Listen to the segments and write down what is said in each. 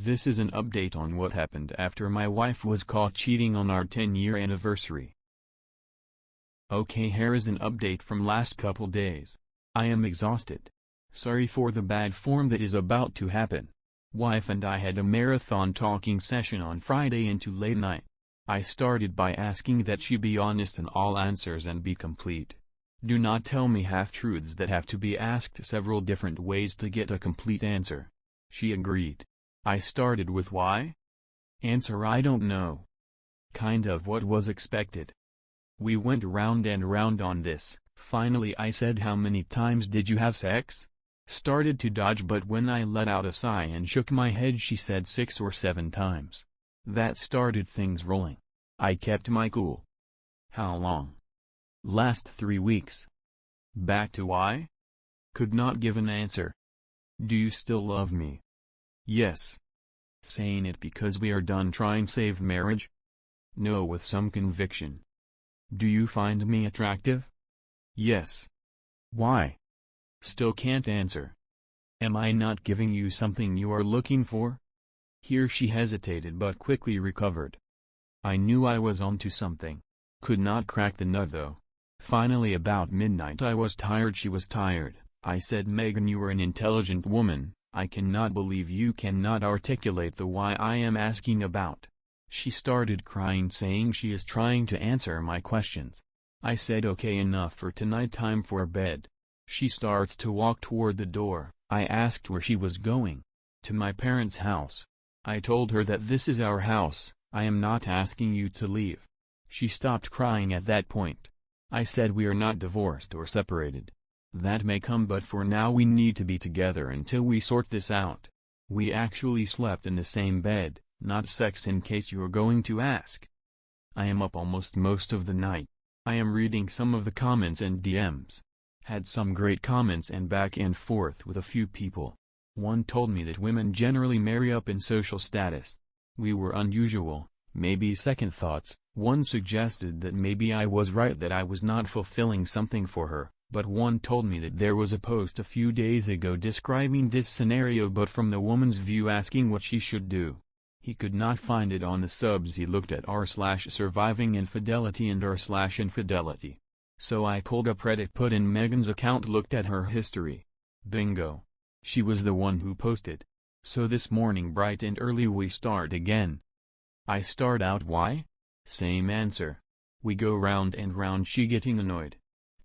This is an update on what happened after my wife was caught cheating on our 10-year anniversary. Okay, here is an update from last couple days. I am exhausted. Sorry for the bad form that is about to happen. Wife and I had a marathon talking session on Friday into late night. I started by asking that she be honest in all answers and be complete. Do not tell me half-truths that have to be asked several different ways to get a complete answer. She agreed. I started with why? Answer: I don't know. Kind of what was expected. We went round and round on this. Finally I said, how many times did you have sex? Started to dodge, but when I let out a sigh and shook my head, she said 6 or 7 times. That started things rolling. I kept my cool. How long? Last 3 weeks. Back to why? Could not give an answer. Do you still love me? Yes. Saying it because we are done trying save marriage? No, with some conviction. Do you find me attractive? Yes. Why? Still can't answer. Am I not giving you something you are looking for? Here she hesitated but quickly recovered. I knew I was onto something. Could not crack the nut though. Finally about midnight I was tired, she was tired. I said, Megan, you are an intelligent woman. I cannot believe you cannot articulate the why I am asking about. She started crying, saying she is trying to answer my questions. I said, okay, enough for tonight, time for bed. She starts to walk toward the door. I asked where she was going. To my parents' house. I told her that this is our house, I am not asking you to leave. She stopped crying at that point. I said, we are not divorced or separated. That may come, but for now we need to be together until we sort this out. We actually slept in the same bed, not sex, in case you are going to ask. I am up almost most of the night. I am reading some of the comments and DMs. Had some great comments and back and forth with a few people. One told me that women generally marry up in social status. We were unusual, maybe second thoughts. One suggested that maybe I was right, that I was not fulfilling something for her. But one told me that there was a post a few days ago describing this scenario, but from the woman's view, asking what she should do. He could not find it on the subs. He looked at r/surviving infidelity and r/infidelity. So I pulled up Reddit, put in Megan's account, looked at her history. Bingo. She was the one who posted. So this morning bright and early we start again. I start out why? Same answer. We go round and round, she getting annoyed.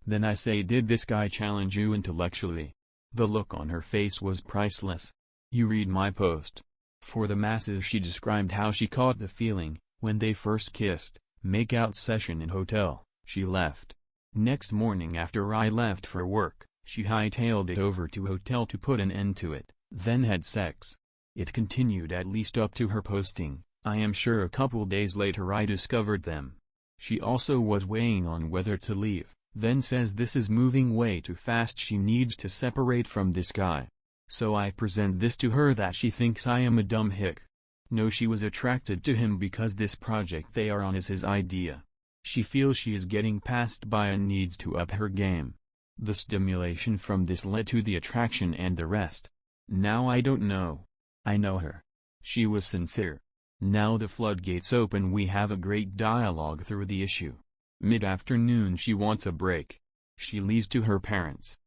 Then I say, did this guy challenge you intellectually? The look on her face was priceless. You read my post. For the masses, she described how she caught the feeling, when they first kissed, make-out session in hotel. She left. Next morning after I left for work, she hightailed it over to hotel to put an end to it, then had sex. It continued at least up to her posting. I am sure a couple days later I discovered them. She also was weighing on whether to leave. Then says this is moving way too fast, she needs to separate from this guy. So I present this to her that she thinks I am a dumb hick. No, she was attracted to him because this project they are on is his idea. She feels she is getting passed by and needs to up her game. The stimulation from this led to the attraction and the rest. Now I don't know. I know her. She was sincere. Now the floodgates open, we have a great dialogue through the issue. Mid-afternoon she wants a break. She leaves to her parents.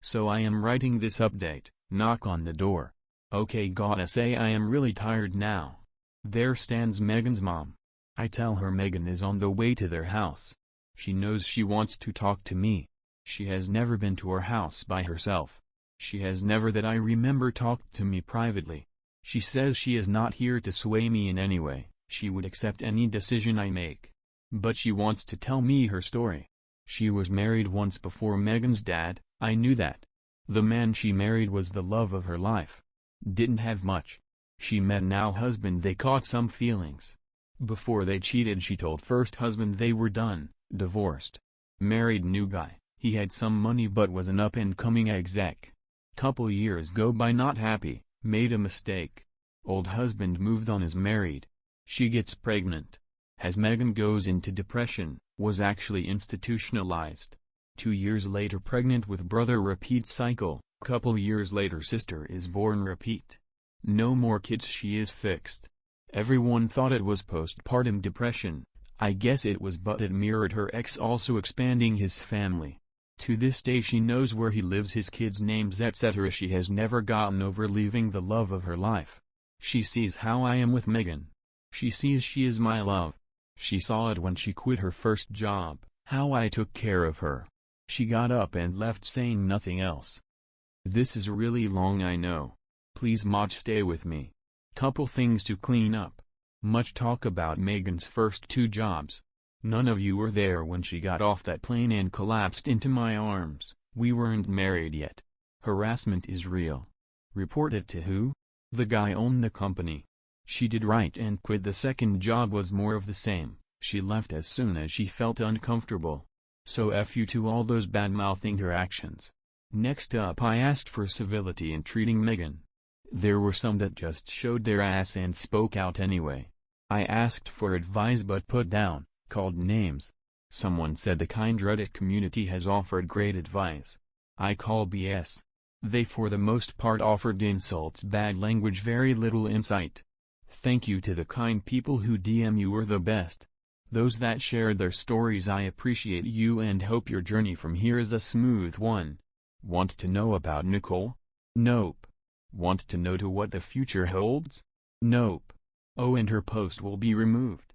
So I am writing this update. Knock on the door. Okay, gotta say I am really tired now. There stands Megan's mom. I tell her Megan is on the way to their house. She knows she wants to talk to me. She has never been to our house by herself. She has never that I remember talked to me privately. She says she is not here to sway me in any way. She would accept any decision I make. But she wants to tell me her story. She was married once before Megan's dad, I knew that. The man she married was the love of her life. Didn't have much. She met now husband, they caught some feelings. Before they cheated, she told first husband they were done, divorced. Married new guy, he had some money but was an up-and-coming exec. Couple years go by not happy, made a mistake. Old husband moved on, is married. She gets pregnant. Has Megan, goes into depression, was actually institutionalized. 2 years later pregnant with brother, repeat cycle. Couple years later sister is born, repeat. No more kids, she is fixed. Everyone thought it was postpartum depression. I guess it was, but it mirrored her ex also expanding his family. To this day she knows where he lives, his kids' names, etc. She has never gotten over leaving the love of her life. She sees how I am with Megan. She sees she is my love. She saw it when she quit her first job, how I took care of her. She got up and left saying nothing else. This is really long, I know. Please Maj, stay with me. Couple things to clean up. Much talk about Megan's first 2 jobs. None of you were there when she got off that plane and collapsed into my arms. We weren't married yet. Harassment is real. Report it to who? The guy owned the company. She did right and quit. The second job was more of the same. She left as soon as she felt uncomfortable. So F you to all those bad-mouth interactions. Next up, I asked for civility in treating Megan. There were some that just showed their ass and spoke out anyway. I asked for advice but put down, called names. Someone said the kind Reddit community has offered great advice. I call BS. They for the most part offered insults, bad language, very little insight. Thank you to the kind people who DM you were the best. Those that shared their stories, I appreciate you and hope your journey from here is a smooth one. Want to know about Nicole? Nope. Want to know to what the future holds? Nope. Oh, and her post will be removed.